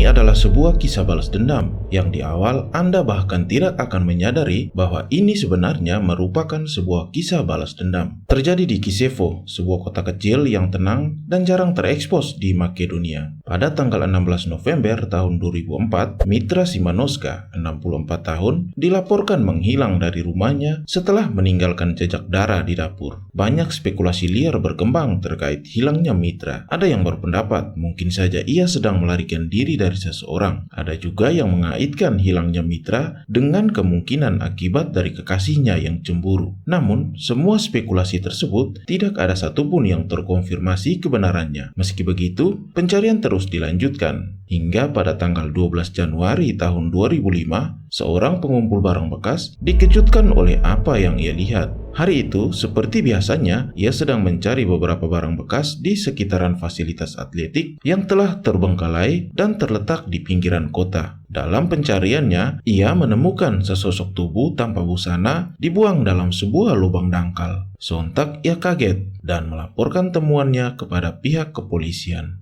Ini adalah sebuah kisah balas dendam yang di awal Anda bahkan tidak akan menyadari bahwa ini sebenarnya merupakan sebuah kisah balas dendam. Terjadi di Kiševo, sebuah kota kecil yang tenang dan jarang terekspos di Makedonia. Pada tanggal 16 November tahun 2004, Mitra Šimanovska, 64 tahun, dilaporkan menghilang dari rumahnya setelah meninggalkan jejak darah di dapur. Banyak spekulasi liar berkembang terkait hilangnya Mitra. Ada yang berpendapat mungkin saja ia sedang melarikan diri dari seseorang. Ada juga yang mengaitkan hilangnya Mitra dengan kemungkinan akibat dari kekasihnya yang cemburu. Namun, semua spekulasi tersebut tidak ada satupun yang terkonfirmasi kebenarannya. Meski begitu, pencarian terus dilanjutkan. Hingga pada tanggal 12 Januari tahun 2005, seorang pengumpul barang bekas dikejutkan oleh apa yang ia lihat. Hari itu, seperti biasanya, ia sedang mencari beberapa barang bekas di sekitaran fasilitas atletik yang telah terbengkalai dan terletak di pinggiran kota. Dalam pencariannya, ia menemukan sesosok tubuh tanpa busana dibuang dalam sebuah lubang dangkal. Sontak ia kaget dan melaporkan temuannya kepada pihak kepolisian.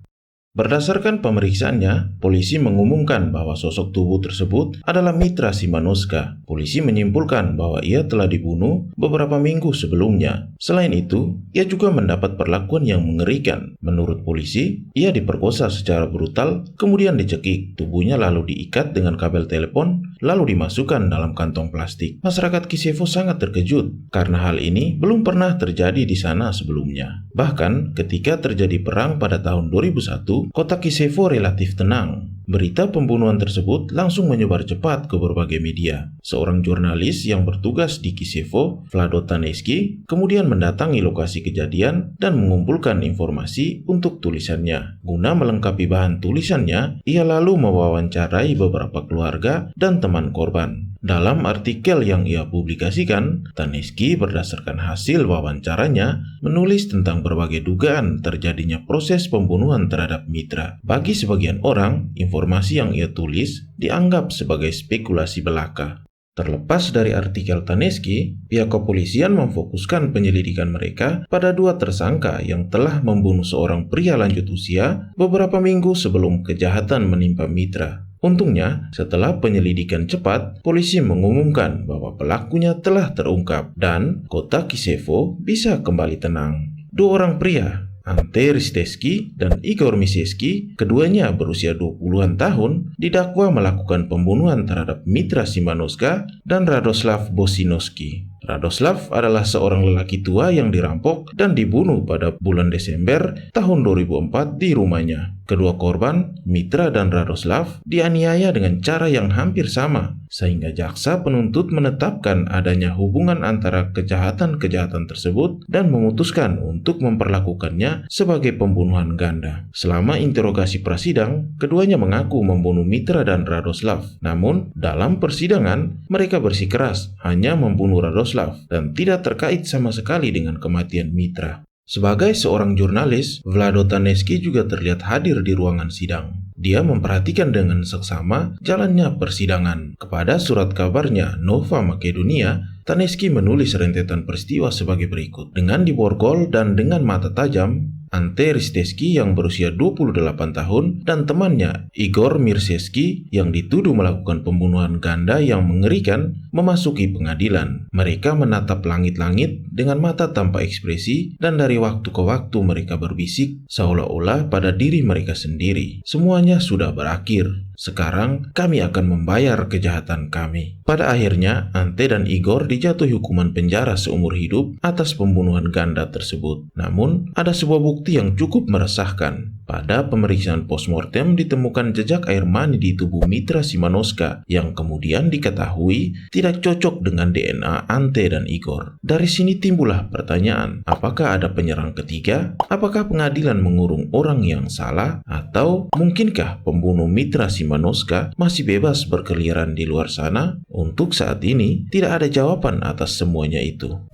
Berdasarkan pemeriksaannya, polisi mengumumkan bahwa sosok tubuh tersebut adalah Mitra Šimanovska. Polisi menyimpulkan bahwa ia telah dibunuh beberapa minggu sebelumnya. Selain itu, ia juga mendapat perlakuan yang mengerikan. Menurut polisi, ia diperkosa secara brutal, kemudian dicekik. Tubuhnya lalu diikat dengan kabel telepon, lalu dimasukkan dalam kantong plastik. Masyarakat Kiševo sangat terkejut karena hal ini belum pernah terjadi di sana sebelumnya. Bahkan, ketika terjadi perang pada tahun 2001, kota Kiševo relatif tenang. Berita pembunuhan tersebut langsung menyebar cepat ke berbagai media. Seorang jurnalis yang bertugas di Kiševo, Vlado Taneski, kemudian mendatangi lokasi kejadian dan mengumpulkan informasi untuk tulisannya. Guna melengkapi bahan tulisannya, ia lalu mewawancarai beberapa keluarga dan teman korban. Dalam artikel yang ia publikasikan, Taneski berdasarkan hasil wawancaranya menulis tentang berbagai dugaan terjadinya proses pembunuhan terhadap Mitra. Bagi sebagian orang, informasi yang ia tulis dianggap sebagai spekulasi belaka. Terlepas dari artikel Taneski, pihak kepolisian memfokuskan penyelidikan mereka pada dua tersangka yang telah membunuh seorang pria lanjut usia beberapa minggu sebelum kejahatan menimpa Mitra. Untungnya, setelah penyelidikan cepat, polisi mengumumkan bahwa pelakunya telah terungkap dan kota Kiševo bisa kembali tenang. Dua orang pria, Ante Risteski dan Igor Miseski, keduanya berusia 20-an tahun, didakwa melakukan pembunuhan terhadap Mitra Šimanovska dan Radoslav Bosinovski. Radoslav adalah seorang lelaki tua yang dirampok dan dibunuh pada bulan Desember tahun 2004 di rumahnya. Kedua korban, Mitra dan Radoslav, dianiaya dengan cara yang hampir sama, sehingga jaksa penuntut menetapkan adanya hubungan antara kejahatan-kejahatan tersebut dan memutuskan untuk memperlakukannya sebagai pembunuhan ganda. Selama interogasi prasidang, keduanya mengaku membunuh Mitra dan Radoslav. Namun, dalam persidangan, mereka bersikeras hanya membunuh Radoslav dan tidak terkait sama sekali dengan kematian Mitra. Sebagai seorang jurnalis, Vlado Taneski juga terlihat hadir di ruangan sidang. Dia memperhatikan dengan seksama jalannya persidangan. Kepada surat kabarnya Nova Makedonia, Taneski menulis rentetan peristiwa sebagai berikut. Dengan diborgol dan dengan mata tajam, Ante Risteski yang berusia 28 tahun dan temannya Igor Mirseski yang dituduh melakukan pembunuhan ganda yang mengerikan memasuki pengadilan. Mereka menatap langit-langit dengan mata tanpa ekspresi dan dari waktu ke waktu mereka berbisik seolah-olah pada diri mereka sendiri. Semuanya sudah berakhir. Sekarang kami akan membayar kejahatan kami. Pada akhirnya, Ante dan Igor dijatuhi hukuman penjara seumur hidup atas pembunuhan ganda tersebut. Namun, ada sebuah bukti yang cukup meresahkan. Pada pemeriksaan postmortem ditemukan jejak air mani di tubuh Mitra Šimanovska yang kemudian diketahui tidak cocok dengan DNA Ante dan Igor. Dari sini timbullah pertanyaan, apakah ada penyerang ketiga? Apakah pengadilan mengurung orang yang salah? Atau mungkinkah pembunuh Mitra Šimanovska masih bebas berkeliaran di luar sana? Untuk saat ini, tidak ada jawaban atas semuanya itu.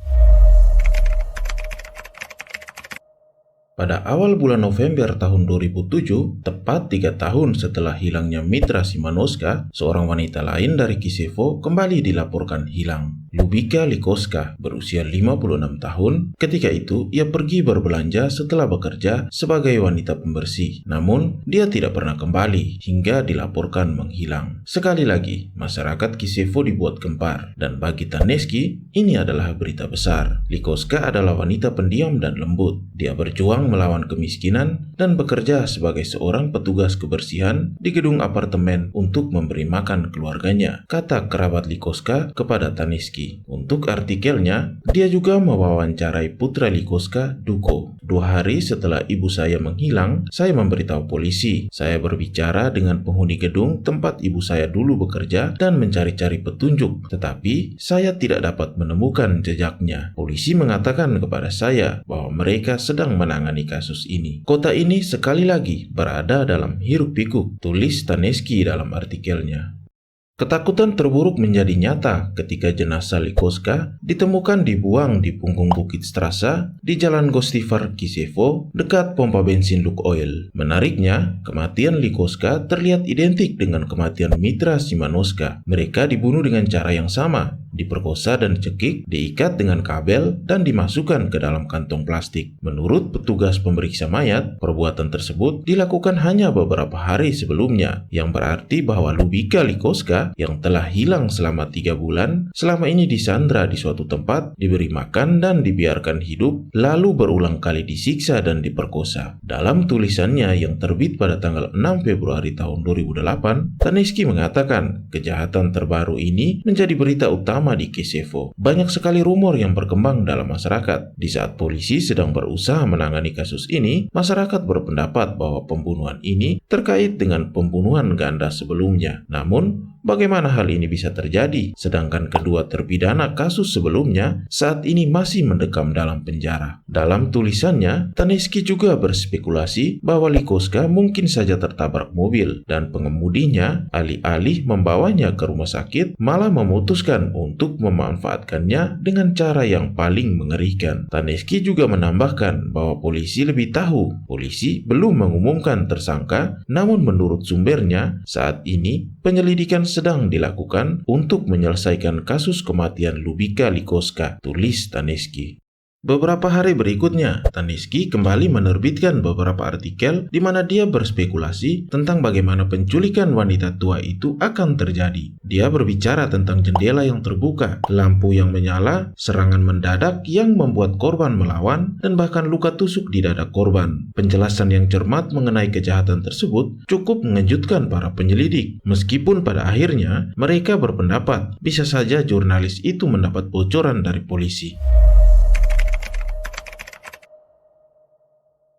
Pada awal bulan November tahun 2007, tepat 3 tahun setelah hilangnya Mitra Šimanovska, seorang wanita lain dari Kiševo kembali dilaporkan hilang. Lubika Likoska berusia 56 tahun. Ketika itu, ia pergi berbelanja setelah bekerja sebagai wanita pembersih. Namun, dia tidak pernah kembali hingga dilaporkan menghilang. Sekali lagi, masyarakat Kisevo dibuat gempar. Dan bagi Taneski, ini adalah berita besar. Likoska adalah wanita pendiam dan lembut. Dia berjuang melawan kemiskinan dan bekerja sebagai seorang petugas kebersihan di gedung apartemen untuk memberi makan keluarganya, kata kerabat Likoska kepada Taneski. Untuk artikelnya, dia juga mewawancarai putra Likoska, Duko. 2 hari setelah ibu saya menghilang, saya memberitahu polisi. Saya berbicara dengan penghuni gedung tempat ibu saya dulu bekerja dan mencari-cari petunjuk, tetapi saya tidak dapat menemukan jejaknya. Polisi mengatakan kepada saya bahwa mereka sedang menangani kasus ini. Kota ini sekali lagi berada dalam hiruk-pikuk, tulis Taneski dalam artikelnya. Ketakutan terburuk menjadi nyata ketika jenazah Likoska ditemukan dibuang di punggung Bukit Strasa di Jalan Gostivar Kisevo dekat pompa bensin Lukoil. Menariknya, kematian Likoska terlihat identik dengan kematian Mitra Simanoska. Mereka dibunuh dengan cara yang sama, diperkosa dan dicekik, diikat dengan kabel, dan dimasukkan ke dalam kantong plastik. Menurut petugas pemeriksa mayat, perbuatan tersebut dilakukan hanya beberapa hari sebelumnya, yang berarti bahwa Lubika Likoska yang telah hilang selama 3 bulan, selama ini disandra di suatu tempat, diberi makan dan dibiarkan hidup, lalu berulang kali disiksa dan diperkosa. Dalam tulisannya yang terbit pada tanggal 6 Februari tahun 2008, Taneski mengatakan kejahatan terbaru ini menjadi berita utama di Kisevo. Banyak sekali rumor yang berkembang dalam masyarakat. Di saat polisi sedang berusaha menangani kasus ini, masyarakat berpendapat bahwa pembunuhan ini terkait dengan pembunuhan ganda sebelumnya. Namun, bagaimana hal ini bisa terjadi, sedangkan kedua terpidana kasus sebelumnya saat ini masih mendekam dalam penjara? Dalam tulisannya, Taneski juga berspekulasi bahwa Likoska mungkin saja tertabrak mobil, dan pengemudinya alih-alih membawanya ke rumah sakit, malah memutuskan untuk memanfaatkannya dengan cara yang paling mengerikan. Taneski juga menambahkan bahwa polisi lebih tahu. Polisi belum mengumumkan tersangka, namun menurut sumbernya, saat ini penyelidikan sedang dilakukan untuk menyelesaikan kasus kematian Lubika Likoska, tulis Taneski. Beberapa hari berikutnya, Taneski kembali menerbitkan beberapa artikel di mana dia berspekulasi tentang bagaimana penculikan wanita tua itu akan terjadi. Dia berbicara tentang jendela yang terbuka, lampu yang menyala, serangan mendadak yang membuat korban melawan, dan bahkan luka tusuk di dada korban. Penjelasan yang cermat mengenai kejahatan tersebut cukup mengejutkan para penyelidik. Meskipun pada akhirnya mereka berpendapat bisa saja jurnalis itu mendapat bocoran dari polisi.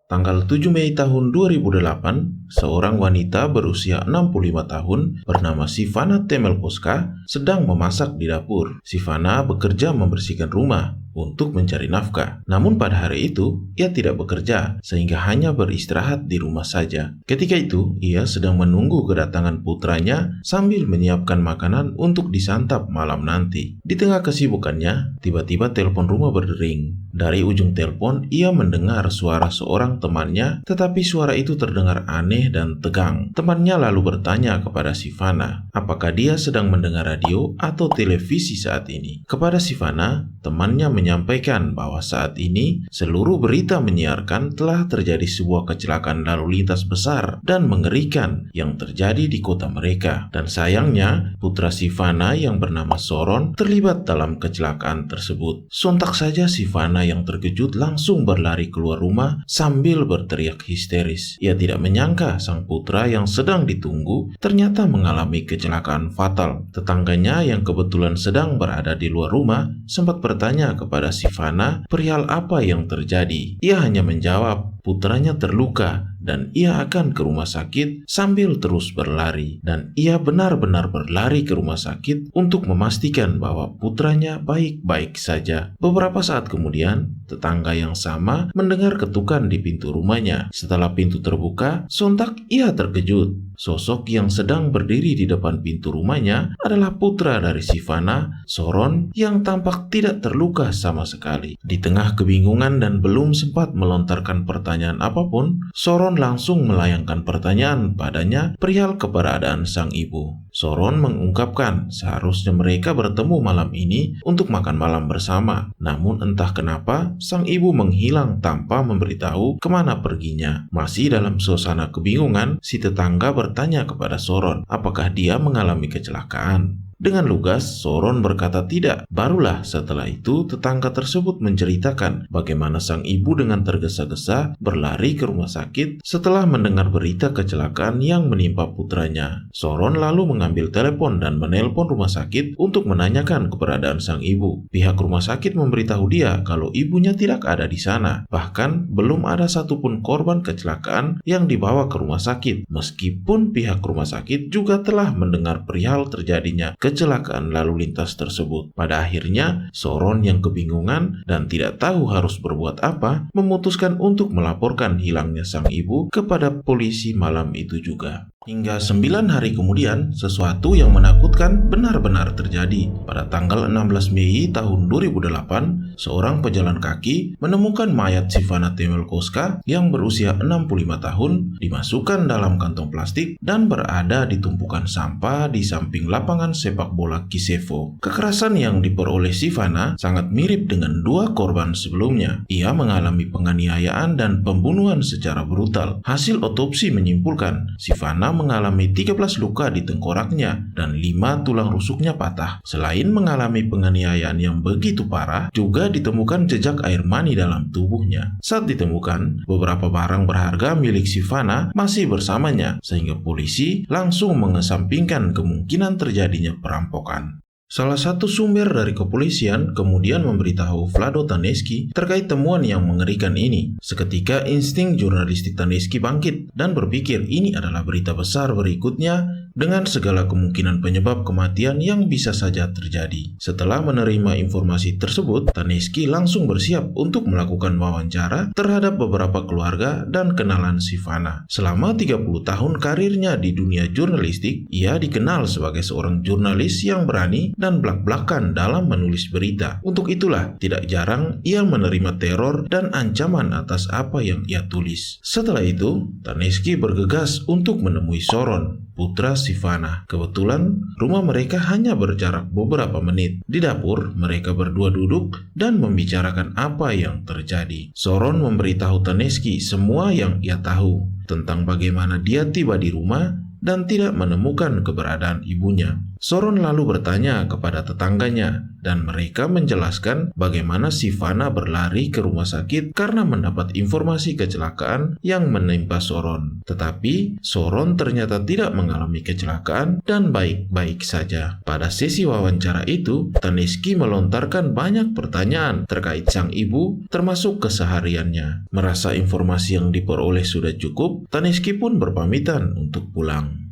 Tanggal 7 Mei tahun 2008, seorang wanita berusia 65 tahun bernama Sivana Temelkoska sedang memasak di dapur. Sivana bekerja membersihkan rumah untuk mencari nafkah. Namun pada hari itu, ia tidak bekerja sehingga hanya beristirahat di rumah saja. Ketika itu, ia sedang menunggu kedatangan putranya sambil menyiapkan makanan untuk disantap malam nanti. Di tengah kesibukannya, tiba-tiba telepon rumah berdering. Dari ujung telepon, ia mendengar suara seorang temannya, tetapi suara itu terdengar aneh dan tegang. Temannya lalu bertanya kepada Sivana, apakah dia sedang mendengar radio atau televisi saat ini. Kepada Sivana, temannya menyampaikan bahwa saat ini seluruh berita menyiarkan telah terjadi sebuah kecelakaan lalu lintas besar dan mengerikan yang terjadi di kota mereka. Dan sayangnya, putra Sivana yang bernama Soron terlibat dalam kecelakaan tersebut. Sontak saja Sivana yang terkejut langsung berlari keluar rumah sambil berteriak histeris. Ia tidak menyangka sang putra yang sedang ditunggu ternyata mengalami kecelakaan fatal. Tetangganya yang kebetulan sedang berada di luar rumah sempat bertanya kepada Sivana perihal apa yang terjadi. Ia hanya menjawab putranya terluka dan ia akan ke rumah sakit sambil terus berlari. Dan ia benar-benar berlari ke rumah sakit untuk memastikan bahwa putranya baik-baik saja. Beberapa saat kemudian, tetangga yang sama mendengar ketukan di pintu rumahnya. Setelah pintu terbuka, sontak ia terkejut. Sosok yang sedang berdiri di depan pintu rumahnya adalah putra dari Sivana, Soron, yang tampak tidak terluka sama sekali. Di tengah kebingungan dan belum sempat melontarkan pertanyaan pertanyaan apapun, Soron langsung melayangkan pertanyaan padanya perihal keberadaan sang ibu. Soron mengungkapkan seharusnya mereka bertemu malam ini untuk makan malam bersama. Namun entah kenapa sang ibu menghilang tanpa memberitahu kemana perginya. Masih dalam suasana kebingungan, si tetangga bertanya kepada Soron apakah dia mengalami kecelakaan. Dengan lugas, Soron berkata tidak. Barulah setelah itu tetangga tersebut menceritakan bagaimana sang ibu dengan tergesa-gesa berlari ke rumah sakit setelah mendengar berita kecelakaan yang menimpa putranya. Soron lalu mengambil telepon dan menelpon rumah sakit untuk menanyakan keberadaan sang ibu. Pihak rumah sakit memberitahu dia kalau ibunya tidak ada di sana. Bahkan belum ada satupun korban kecelakaan yang dibawa ke rumah sakit. Meskipun pihak rumah sakit juga telah mendengar perihal terjadinya kecelakaan lalu lintas tersebut. Pada akhirnya, Soron yang kebingungan dan tidak tahu harus berbuat apa, memutuskan untuk melaporkan hilangnya sang ibu kepada polisi malam itu juga. Hingga 9 hari kemudian, sesuatu yang menakutkan benar-benar terjadi. Pada tanggal 16 Mei tahun 2008, seorang pejalan kaki menemukan mayat Sivana Temelkovska yang berusia 65 tahun dimasukkan dalam kantong plastik dan berada di tumpukan sampah di samping lapangan sepak bola Kisevo. Kekerasan yang diperoleh Sivana sangat mirip dengan dua korban sebelumnya. Ia mengalami penganiayaan dan pembunuhan secara brutal. Hasil otopsi menyimpulkan Sivana mengalami 13 luka di tengkoraknya dan 5 tulang rusuknya patah. Selain mengalami penganiayaan yang begitu parah, juga ditemukan jejak air mani dalam tubuhnya. Saat ditemukan, beberapa barang berharga milik Sivana masih bersamanya, sehingga polisi langsung mengesampingkan kemungkinan terjadinya perampokan. Salah satu sumber dari kepolisian kemudian memberitahu Vlado Taneski terkait temuan yang mengerikan ini. Seketika insting jurnalistik Taneski bangkit dan berpikir ini adalah berita besar berikutnya dengan segala kemungkinan penyebab kematian yang bisa saja terjadi. Setelah menerima informasi tersebut, Taneski langsung bersiap untuk melakukan wawancara terhadap beberapa keluarga dan kenalan Sivana. Selama 30 tahun karirnya di dunia jurnalistik, ia dikenal sebagai seorang jurnalis yang berani dan blak-blakan dalam menulis berita. Untuk itulah, tidak jarang ia menerima teror dan ancaman atas apa yang ia tulis. Setelah itu, Taneski bergegas untuk menemui Soron, putra Sivana. Kebetulan, rumah mereka hanya berjarak beberapa menit. Di dapur, mereka berdua duduk dan membicarakan apa yang terjadi. Soron memberitahu Taneski semua yang ia tahu tentang bagaimana dia tiba di rumah dan tidak menemukan keberadaan ibunya. Soron lalu bertanya kepada tetangganya dan mereka menjelaskan bagaimana Sivana berlari ke rumah sakit karena mendapat informasi kecelakaan yang menimpa Soron. Tetapi Soron ternyata tidak mengalami kecelakaan dan baik-baik saja. Pada sesi wawancara itu, Taneski melontarkan banyak pertanyaan terkait sang ibu termasuk kesehariannya. Merasa informasi yang diperoleh sudah cukup, Taneski pun berpamitan untuk pulang.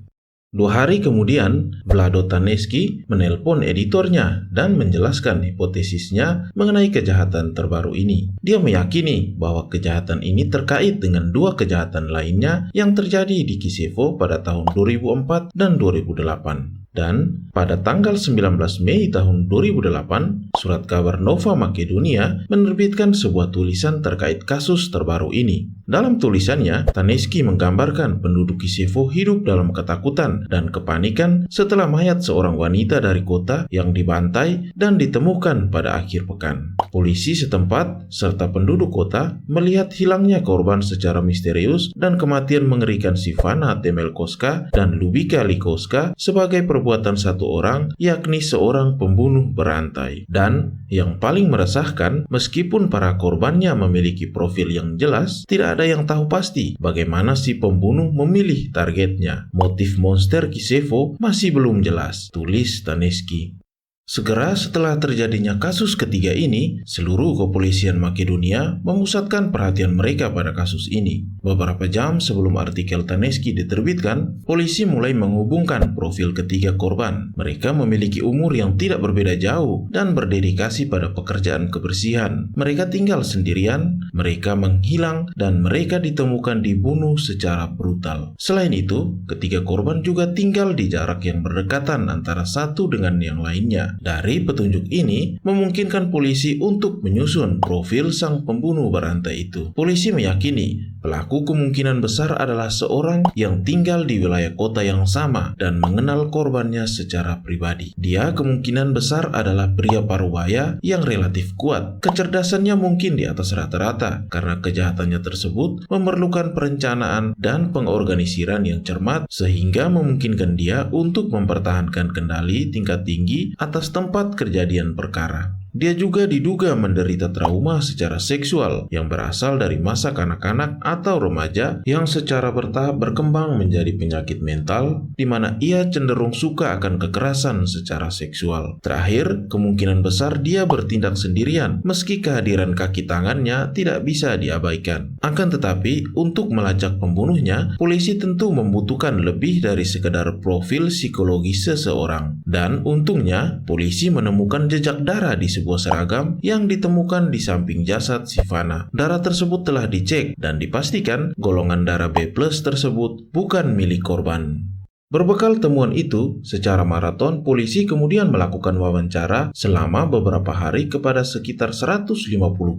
2 hari kemudian, Vlado Taneski menelpon editornya dan menjelaskan hipotesisnya mengenai kejahatan terbaru ini. Dia meyakini bahwa kejahatan ini terkait dengan 2 kejahatan lainnya yang terjadi di Kisevo pada tahun 2004 dan 2008. Dan pada tanggal 19 Mei tahun 2008, surat kabar Nova Makedonia menerbitkan sebuah tulisan terkait kasus terbaru ini. Dalam tulisannya, Taneski menggambarkan penduduk Kisevo hidup dalam ketakutan dan kepanikan setelah mayat seorang wanita dari kota yang dibantai dan ditemukan pada akhir pekan. Polisi setempat serta penduduk kota melihat hilangnya korban secara misterius dan kematian mengerikan Sivana Temelkovska dan Lubika Likovska sebagai perbuatan satu orang, yakni seorang pembunuh berantai. Dan yang paling meresahkan, meskipun para korbannya memiliki profil yang jelas, tidak ada yang tahu pasti bagaimana si pembunuh memilih targetnya. Motif monster Kisevo masih belum jelas, tulis Taneski. Segera setelah terjadinya kasus ketiga ini, seluruh kepolisian Makedonia memusatkan perhatian mereka pada kasus ini. Beberapa jam sebelum artikel Taneski diterbitkan, polisi mulai menghubungkan profil ketiga korban. Mereka memiliki umur yang tidak berbeda jauh dan berdedikasi pada pekerjaan kebersihan. Mereka tinggal sendirian, mereka menghilang, dan mereka ditemukan dibunuh secara brutal. Selain itu, ketiga korban juga tinggal di jarak yang berdekatan antara satu dengan yang lainnya. lainnya. Dari petunjuk ini memungkinkan polisi untuk menyusun profil sang pembunuh berantai itu. Polisi meyakini pelaku kemungkinan besar adalah seorang yang tinggal di wilayah kota yang sama dan mengenal korbannya secara pribadi. Dia kemungkinan besar adalah pria parubaya yang relatif kuat. Kecerdasannya mungkin di atas rata-rata karena kejahatannya tersebut memerlukan perencanaan dan pengorganisiran yang cermat sehingga memungkinkan dia untuk mempertahankan kendali tingkat tinggi atas tempat kejadian perkara. Dia juga diduga menderita trauma secara seksual yang berasal dari masa kanak-kanak atau remaja yang secara bertahap berkembang menjadi penyakit mental di mana ia cenderung suka akan kekerasan secara seksual. Terakhir, kemungkinan besar dia bertindak sendirian meski kehadiran kaki tangannya tidak bisa diabaikan. Akan tetapi, untuk melacak pembunuhnya, polisi tentu membutuhkan lebih dari sekedar profil psikologis seseorang. Dan untungnya, polisi menemukan jejak darah di sebuah seragam yang ditemukan di samping jasad Sivana. Darah tersebut telah dicek dan dipastikan golongan darah B+ tersebut bukan milik korban. Berbekal temuan itu, secara maraton polisi kemudian melakukan wawancara selama beberapa hari kepada sekitar 150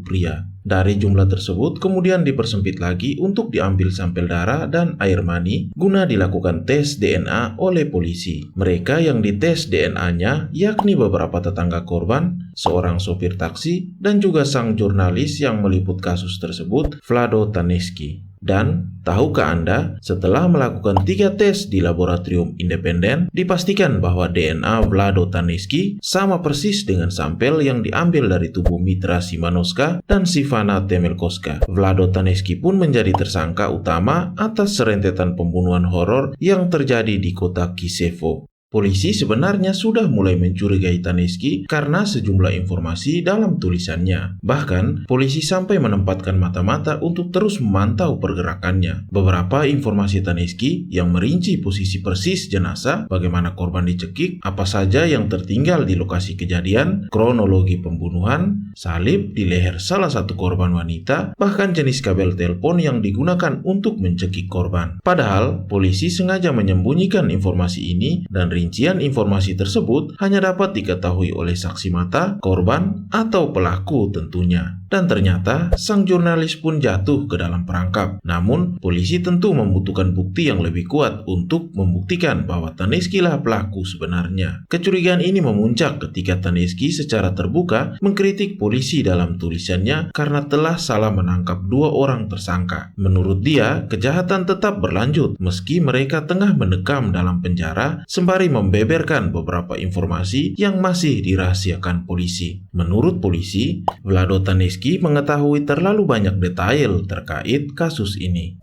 pria. Dari jumlah tersebut kemudian dipersempit lagi untuk diambil sampel darah dan air mani guna dilakukan tes DNA oleh polisi. Mereka yang dites DNA-nya yakni beberapa tetangga korban, seorang sopir taksi, dan juga sang jurnalis yang meliput kasus tersebut, Vlado Taneski. Dan, tahukah Anda, setelah melakukan 3 tes di laboratorium independen, dipastikan bahwa DNA Vlado Taneski sama persis dengan sampel yang diambil dari tubuh Mitra Simanowska dan Sivana Temelkovska. Vlado Taneski pun menjadi tersangka utama atas serentetan pembunuhan horor yang terjadi di kota Kisevo. Polisi sebenarnya sudah mulai mencurigai Taneski karena sejumlah informasi dalam tulisannya. Bahkan, polisi sampai menempatkan mata-mata untuk terus memantau pergerakannya. Beberapa informasi Taneski yang merinci posisi persis jenazah, bagaimana korban dicekik, apa saja yang tertinggal di lokasi kejadian, kronologi pembunuhan, salib di leher salah satu korban wanita, bahkan jenis kabel telepon yang digunakan untuk mencekik korban. Padahal, polisi sengaja menyembunyikan informasi ini dan rincian informasi tersebut hanya dapat diketahui oleh saksi mata, korban, atau pelaku tentunya. Dan ternyata, sang jurnalis pun jatuh ke dalam perangkap. Namun, polisi tentu membutuhkan bukti yang lebih kuat untuk membuktikan bahwa Taneski lah pelaku sebenarnya. Kecurigaan ini memuncak ketika Taneski secara terbuka mengkritik polisi dalam tulisannya karena telah salah menangkap 2 orang tersangka. Menurut dia, kejahatan tetap berlanjut meski mereka tengah mendekam dalam penjara sembari membeberkan beberapa informasi yang masih dirahasiakan polisi. Menurut polisi, Vlado Taneski mengetahui terlalu banyak detail terkait kasus ini.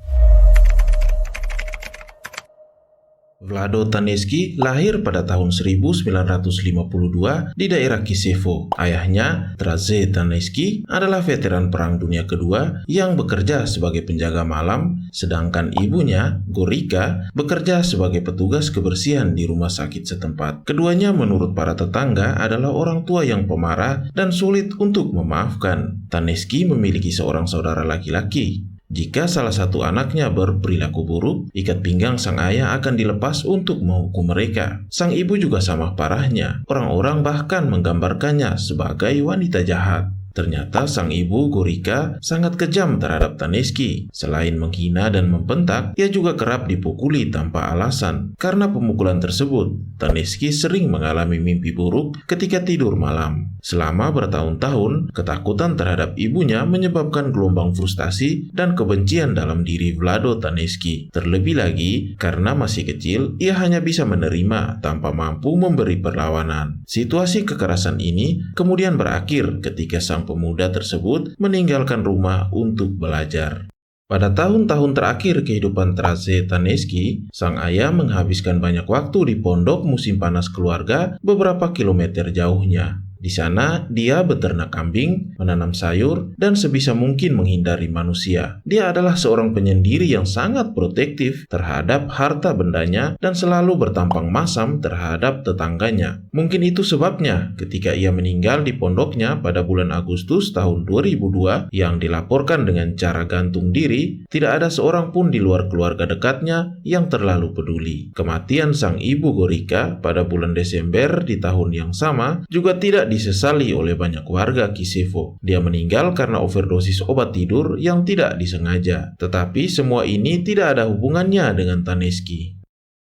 Vlado Taneski lahir pada tahun 1952 di daerah Kisevo. Ayahnya, Traze Taneski, adalah veteran Perang Dunia Kedua yang bekerja sebagai penjaga malam, sedangkan ibunya, Gorika, bekerja sebagai petugas kebersihan di rumah sakit setempat. Keduanya menurut para tetangga adalah orang tua yang pemarah dan sulit untuk memaafkan. Taneski memiliki seorang saudara laki-laki. Jika salah satu anaknya berperilaku buruk, ikat pinggang sang ayah akan dilepas untuk menghukum mereka. Sang ibu juga sama parahnya. Orang-orang bahkan menggambarkannya sebagai wanita jahat. Ternyata sang ibu, Gorika, sangat kejam terhadap Taneski. Selain menghina dan membentak, ia juga kerap dipukuli tanpa alasan. Karena pemukulan tersebut, Taneski sering mengalami mimpi buruk ketika tidur malam. Selama bertahun-tahun, ketakutan terhadap ibunya menyebabkan gelombang frustasi dan kebencian dalam diri Vlado Taneski. Terlebih lagi, karena masih kecil, ia hanya bisa menerima tanpa mampu memberi perlawanan. Situasi kekerasan ini kemudian berakhir ketika sang pemuda tersebut meninggalkan rumah untuk belajar. Pada tahun-tahun terakhir kehidupan Traze Taneski, sang ayah menghabiskan banyak waktu di pondok musim panas keluarga beberapa kilometer jauhnya. Di sana, dia beternak kambing, menanam sayur, dan sebisa mungkin menghindari manusia. Dia adalah seorang penyendiri yang sangat protektif terhadap harta bendanya dan selalu bertampang masam terhadap tetangganya. Mungkin itu sebabnya ketika ia meninggal di pondoknya pada bulan Agustus tahun 2002 yang dilaporkan dengan cara gantung diri, tidak ada seorang pun di luar keluarga dekatnya yang terlalu peduli. Kematian sang ibu Gorika pada bulan Desember di tahun yang sama juga tidak disesali oleh banyak warga Kisevo. Dia meninggal karena overdosis obat tidur yang tidak disengaja. Tetapi semua ini tidak ada hubungannya dengan Taneski.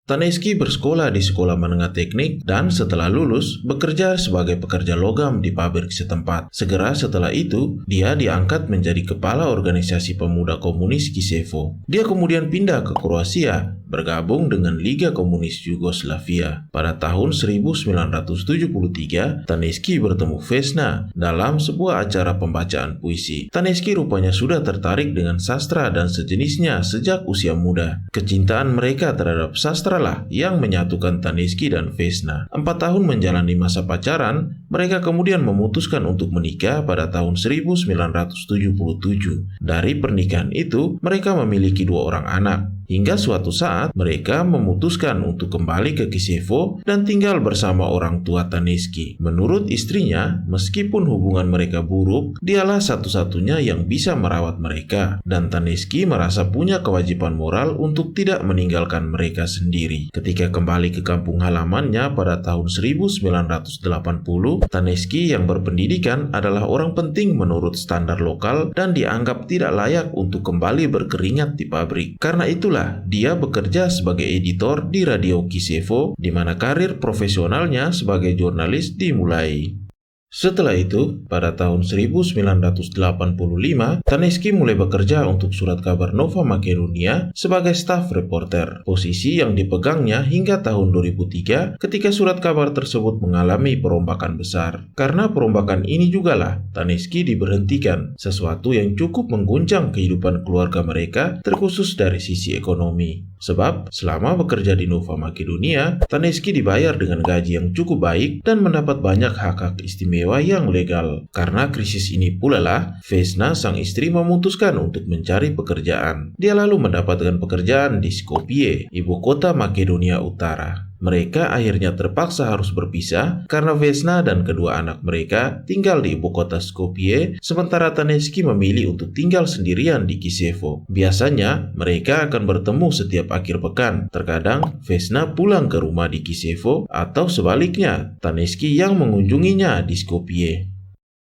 Taneski bersekolah di sekolah menengah teknik dan setelah lulus bekerja sebagai pekerja logam di pabrik setempat. Segera setelah itu, dia diangkat menjadi kepala organisasi pemuda komunis Kisevo. Dia kemudian pindah ke Kroasia, bergabung dengan Liga Komunis Yugoslavia. Pada tahun 1973, Taneski bertemu Vesna dalam sebuah acara pembacaan puisi. Taneski rupanya sudah tertarik dengan sastra dan sejenisnya sejak usia muda. Kecintaan mereka terhadap sastra lah yang menyatukan Taneski dan Vesna. 4 tahun menjalani masa pacaran, mereka kemudian memutuskan untuk menikah pada tahun 1977. Dari pernikahan itu, mereka memiliki 2 orang anak. Hingga suatu saat, mereka memutuskan untuk kembali ke Kisevo dan tinggal bersama orang tua Taneski. Menurut istrinya, meskipun hubungan mereka buruk, dialah satu-satunya yang bisa merawat mereka. Dan Taneski merasa punya kewajiban moral untuk tidak meninggalkan mereka sendiri. Ketika kembali ke kampung halamannya pada tahun 1980, Taneski yang berpendidikan adalah orang penting menurut standar lokal dan dianggap tidak layak untuk kembali berkeringat di pabrik. Karena itulah dia bekerja sebagai editor di Radio Kisevo, di mana karir profesionalnya sebagai jurnalis dimulai. Setelah itu, pada tahun 1985, Taneski mulai bekerja untuk surat kabar Nova Makedonia sebagai staf reporter, posisi yang dipegangnya hingga tahun 2003 ketika surat kabar tersebut mengalami perombakan besar. Karena perombakan ini jugalah Taneski diberhentikan, sesuatu yang cukup mengguncang kehidupan keluarga mereka, terkhusus dari sisi ekonomi. Sebab, selama bekerja di Nova Makedonia, Taneski dibayar dengan gaji yang cukup baik dan mendapat banyak hak-hak istimewa yang legal. Karena krisis ini pula lah, Vesna sang istri memutuskan untuk mencari pekerjaan. Dia lalu mendapatkan pekerjaan di Skopje, ibu kota Makedonia Utara. Mereka akhirnya terpaksa harus berpisah karena Vesna dan kedua anak mereka tinggal di ibu kota Skopje, sementara Taneski memilih untuk tinggal sendirian di Kisevo. Biasanya, mereka akan bertemu setiap akhir pekan. Terkadang, Vesna pulang ke rumah di Kisevo atau sebaliknya, Taneski yang mengunjunginya di Skopje.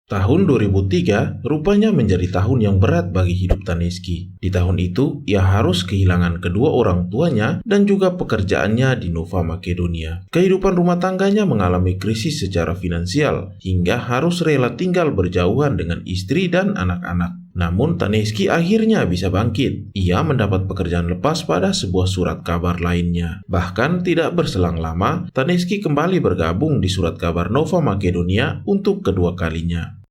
Tahun 2003 rupanya menjadi tahun yang berat bagi hidup Taneski. Di tahun itu, ia harus kehilangan kedua orang tuanya dan juga pekerjaannya di Nova Makedonia. Kehidupan rumah tangganya mengalami krisis secara finansial, hingga harus rela tinggal berjauhan dengan istri dan anak-anak. Namun Taneski akhirnya bisa bangkit. Ia mendapat pekerjaan lepas pada sebuah surat kabar lainnya. Bahkan tidak berselang lama, Taneski kembali bergabung di surat kabar Nova Makedonia untuk kedua kalinya.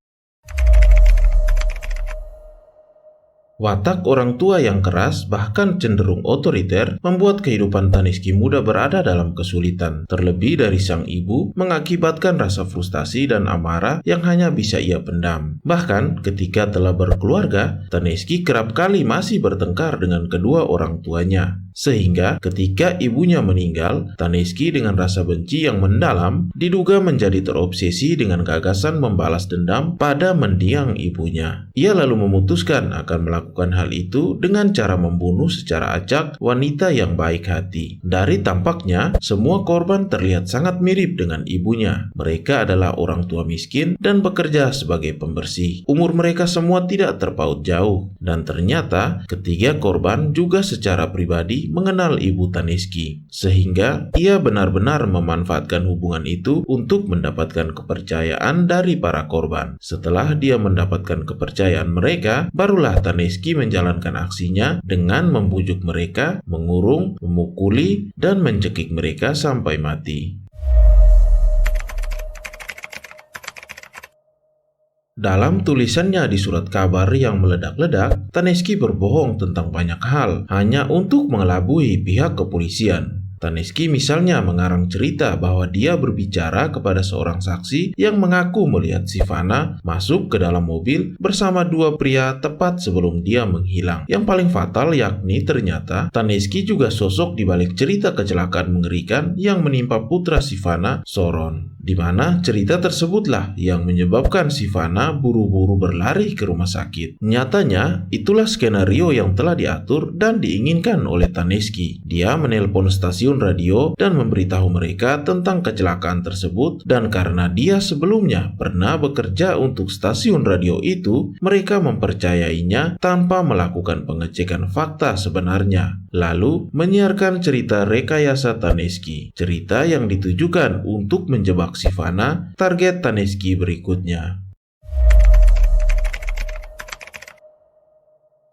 Watak orang tua yang keras, bahkan cenderung otoriter, membuat kehidupan Taneski muda berada dalam kesulitan. Terlebih dari sang ibu, mengakibatkan rasa frustasi dan amarah yang hanya bisa ia pendam. Bahkan, ketika telah berkeluarga, Taneski kerap kali masih bertengkar dengan kedua orang tuanya. Sehingga ketika ibunya meninggal, Taneski dengan rasa benci yang mendalam diduga menjadi terobsesi dengan gagasan membalas dendam pada mendiang ibunya. Ia lalu memutuskan akan melakukan hal itu dengan cara membunuh secara acak wanita yang baik hati. Dari tampaknya, semua korban terlihat sangat mirip dengan ibunya. Mereka adalah orang tua miskin dan bekerja sebagai pembersih. Umur mereka semua tidak terpaut jauh. Dan ternyata, ketiga korban juga secara pribadi mengenal ibu Taneski, sehingga ia benar-benar memanfaatkan hubungan itu untuk mendapatkan kepercayaan dari para korban. Setelah dia mendapatkan kepercayaan mereka, barulah Taneski menjalankan aksinya dengan membujuk mereka, mengurung, memukuli, dan mencekik mereka sampai mati. Dalam tulisannya di surat kabar yang meledak-ledak, Taneski berbohong tentang banyak hal hanya untuk mengelabui pihak kepolisian. Taneski misalnya mengarang cerita bahwa dia berbicara kepada seorang saksi yang mengaku melihat Sivana masuk ke dalam mobil bersama dua pria tepat sebelum dia menghilang. Yang paling fatal yakni ternyata Taneski juga sosok di balik cerita kecelakaan mengerikan yang menimpa putra Sivana, Soron, di mana cerita tersebutlah yang menyebabkan Sivana buru-buru berlari ke rumah sakit. Nyatanya, itulah skenario yang telah diatur dan diinginkan oleh Taneski. Dia menelpon stasiun radio dan memberitahu mereka tentang kecelakaan tersebut, dan karena dia sebelumnya pernah bekerja untuk stasiun radio itu, mereka mempercayainya tanpa melakukan pengecekan fakta sebenarnya, lalu menyiarkan cerita rekayasa Taneski, cerita yang ditujukan untuk menjebak Sivana, target Taneski berikutnya.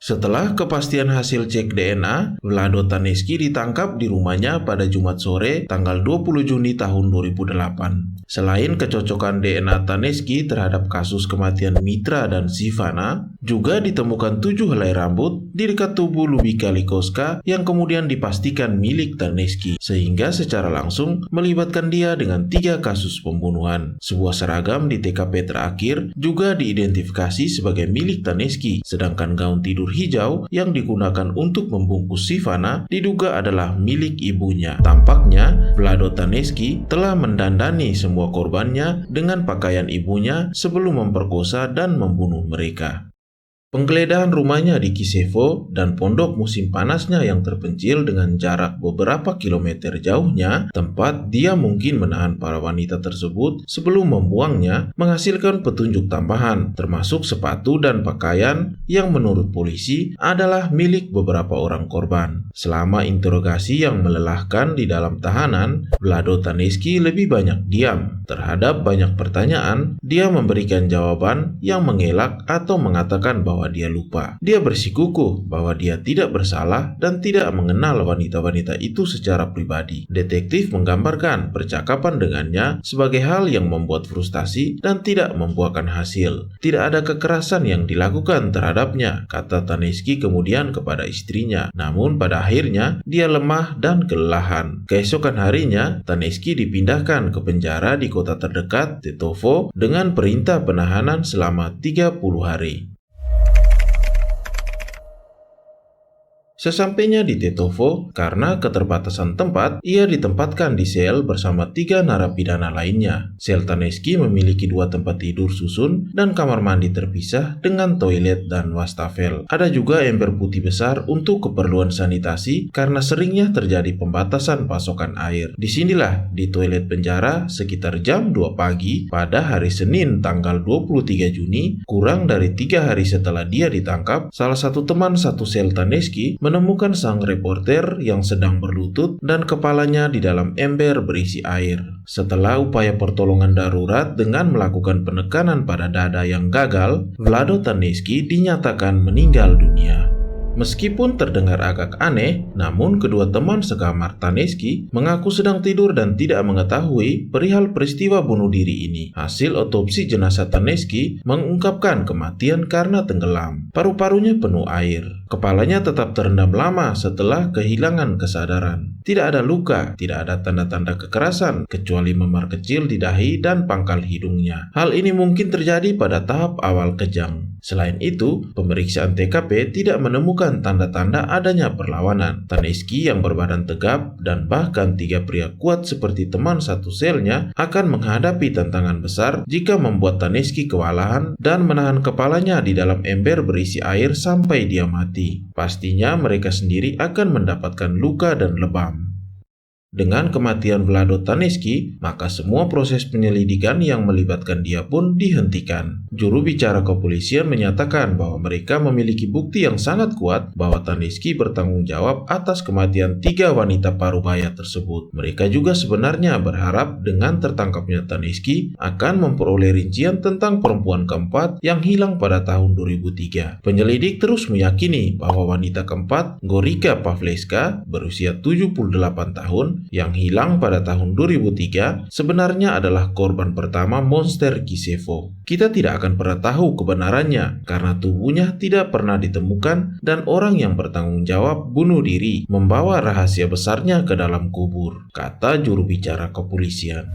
Setelah kepastian hasil cek DNA, Vlado Taneski ditangkap di rumahnya pada Jumat sore tanggal 20 Juni tahun 2008. Selain kecocokan DNA Taneski terhadap kasus kematian Mitra dan Sivana, juga ditemukan 7 helai rambut di dekat tubuh Lubika Likoska yang kemudian dipastikan milik Taneski, sehingga secara langsung melibatkan dia dengan 3 kasus pembunuhan. Sebuah seragam di TKP terakhir juga diidentifikasi sebagai milik Taneski, sedangkan gaun tidur hijau yang digunakan untuk membungkus Sivana diduga adalah milik ibunya. Tampaknya Vlado Taneski telah mendandani semua korbannya dengan pakaian ibunya sebelum memperkosa dan membunuh mereka. Penggeledahan rumahnya di Kisevo dan pondok musim panasnya yang terpencil dengan jarak beberapa kilometer jauhnya, tempat dia mungkin menahan para wanita tersebut sebelum membuangnya, menghasilkan petunjuk tambahan, termasuk sepatu dan pakaian yang menurut polisi adalah milik beberapa orang korban. Selama interogasi yang melelahkan di dalam tahanan, Vlado Taneski lebih banyak diam. Terhadap banyak pertanyaan, dia memberikan jawaban yang mengelak atau mengatakan bahwa dia lupa. Dia bersikukuh bahwa dia tidak bersalah dan tidak mengenal wanita-wanita itu secara pribadi. Detektif menggambarkan percakapan dengannya sebagai hal yang membuat frustasi dan tidak membuahkan hasil. Tidak ada kekerasan yang dilakukan terhadapnya, kata Taneski kemudian kepada istrinya. Namun pada akhirnya dia lemah dan kelelahan. Keesokan harinya, Taneski dipindahkan ke penjara di kota terdekat, Tetovo, dengan perintah penahanan selama 30 hari. Sesampainya di Tetovo, karena keterbatasan tempat, ia ditempatkan di sel bersama 3 narapidana lainnya. Sel Taneski memiliki 2 tempat tidur susun dan kamar mandi terpisah dengan toilet dan wastafel. Ada juga ember putih besar untuk keperluan sanitasi karena seringnya terjadi pembatasan pasokan air. Disinilah, di toilet penjara, sekitar jam 2 pagi pada hari Senin tanggal 23 Juni, kurang dari 3 hari setelah dia ditangkap, salah satu teman satu sel Taneski menemukan sang reporter yang sedang berlutut dan kepalanya di dalam ember berisi air. Setelah upaya pertolongan darurat dengan melakukan penekanan pada dada yang gagal, Vlado Taneski dinyatakan meninggal dunia. Meskipun terdengar agak aneh, namun kedua teman sekamar Taneski mengaku sedang tidur dan tidak mengetahui perihal peristiwa bunuh diri ini. Hasil otopsi jenazah Taneski mengungkapkan kematian karena tenggelam. Paru-parunya penuh air. Kepalanya tetap terendam lama setelah kehilangan kesadaran. Tidak ada luka, tidak ada tanda-tanda kekerasan, kecuali memar kecil di dahi dan pangkal hidungnya. Hal ini mungkin terjadi pada tahap awal kejang. Selain itu, pemeriksaan TKP tidak menemukan tanda-tanda adanya perlawanan. Taneski yang berbadan tegap dan bahkan 3 pria kuat seperti teman satu selnya akan menghadapi tantangan besar jika membuat Taneski kewalahan dan menahan kepalanya di dalam ember berisi air sampai dia mati. Pastinya mereka sendiri akan mendapatkan luka dan lebam. Dengan kematian Vlado Taneski, maka semua proses penyelidikan yang melibatkan dia pun dihentikan. Juru bicara kepolisian menyatakan bahwa mereka memiliki bukti yang sangat kuat bahwa Taneski bertanggung jawab atas kematian 3 wanita parubaya tersebut. Mereka juga sebenarnya berharap dengan tertangkapnya Taneski akan memperoleh rincian tentang perempuan keempat yang hilang pada tahun 2003. Penyelidik terus meyakini bahwa wanita keempat, Gorika Pavleska, berusia 78 tahun, yang hilang pada tahun 2003 sebenarnya adalah korban pertama monster Kisevo. Kita tidak akan pernah tahu kebenarannya karena tubuhnya tidak pernah ditemukan dan orang yang bertanggung jawab bunuh diri, membawa rahasia besarnya ke dalam kubur, kata juru bicara kepolisian.